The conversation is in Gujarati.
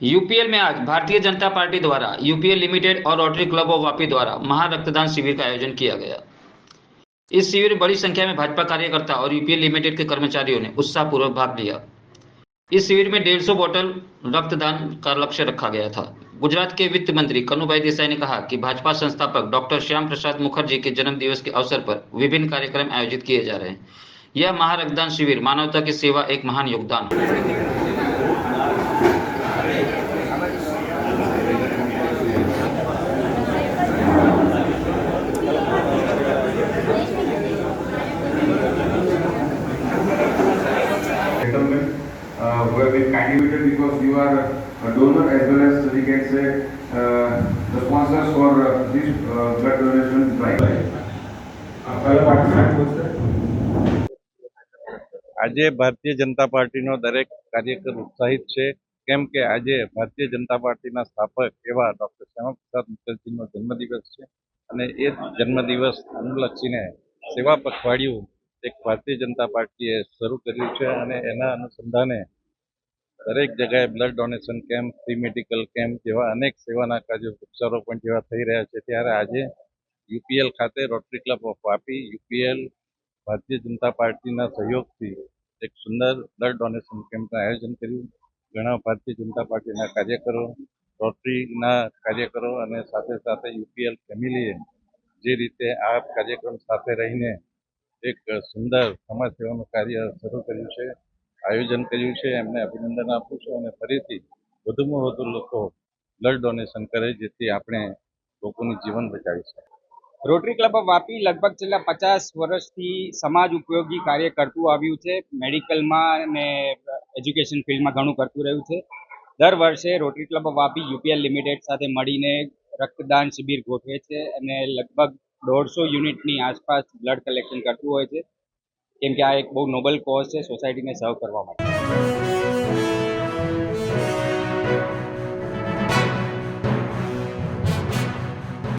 यूपीएल में आज भारतीय जनता पार्टी द्वारा यूपीएल लिमिटेड और रोटरी क्लब ऑफ वापी द्वारा महारक्तदान शिविर का आयोजन किया गया। इस शिविर में बड़ी संख्या में भाजपा कार्यकर्ता और यूपीएल लिमिटेड के कर्मचारियों ने उत्साहपूर्वक भाग लिया। इस शिविर में 150 बोतल रक्तदान का लक्ष्य रखा गया था। गुजरात के वित्त मंत्री कनुभाई देसाई ने कहा कि भाजपा संस्थापक डॉक्टर श्याम प्रसाद मुखर्जी के जन्म दिवस के अवसर पर विभिन्न कार्यक्रम आयोजित किए जा रहे हैं। यह महारक्तदान शिविर मानवता की सेवा एक महान योगदान है। Who have been kindly invited because you are a donor as well as we can say the sponsors for this blood donation drive. આજે ભારતીય જનતા પાર્ટીનો દરેક કાર્યકર ઉત્સાહિત છે, કેમ કે આજે ભારતીય જનતા પાર્ટીના સ્થાપક એવા ડૉક્ટર શ્યામાપ્રસાદ મુખર્જીનો જન્મદિવસ છે અને એ જન્મદિવસ અનુલક્ષીને સેવા પખવાડિયું એક ભારતીય જનતા પાર્ટીએ શરૂ કર્યું છે અને એના અનુસંધાને દરેક જગ્યાએ blood donation camp, free medical camp જેવા અનેક સેવાના કાર્યો, વૃક્ષારોપણ જેવા થઈ રહ્યા છે. ત્યારે આજે યુપીએલ ખાતે rotary club of Vapi, UPL, Bharatiya Janata પાર્ટીના સહયોગથી એક સુંદર બ્લડ ડોનેશન કેમ્પનું આયોજન કર્યું. ઘણા ભારતીય જનતા પાર્ટીના કાર્યકરો, રોટરીના કાર્યકરો અને સાથે સાથે યુપીએલ ફેમિલીએ જે રીતે આ કાર્યક્રમ સાથે રહીને એક સુંદર સમાજ સેવાનું કાર્ય શરૂ કર્યું છે, આયોજન કર્યું છે, એમને અભિનંદન આપું છું અને ફરીથી વધુમાં વધુ લોકો બ્લડ ડોનેશન કરે જેથી આપણે લોકોનું જીવન બચાવી શકીએ. રોટરી ક્લબ ઓફ વાપી લગભગ છેલ્લા 50 વર્ષથી સમાજ ઉપયોગી કાર્ય કરતું આવ્યું છે. મેડિકલમાં અને એજ્યુકેશન ફિલ્ડમાં ઘણું કરતું રહ્યું છે. દર વર્ષે rotary club of Vapi UPL limited સાથે મળીને રક્તદાન શિબિર ગોઠવે છે અને લગભગ 150 યુનિટની આસપાસ બ્લડ કલેક્શન કરતું હોય છે, કેમ કે આ એક બહુ નોબલ કોઝ છે સોસાયટીને સર્વ કરવા માટે.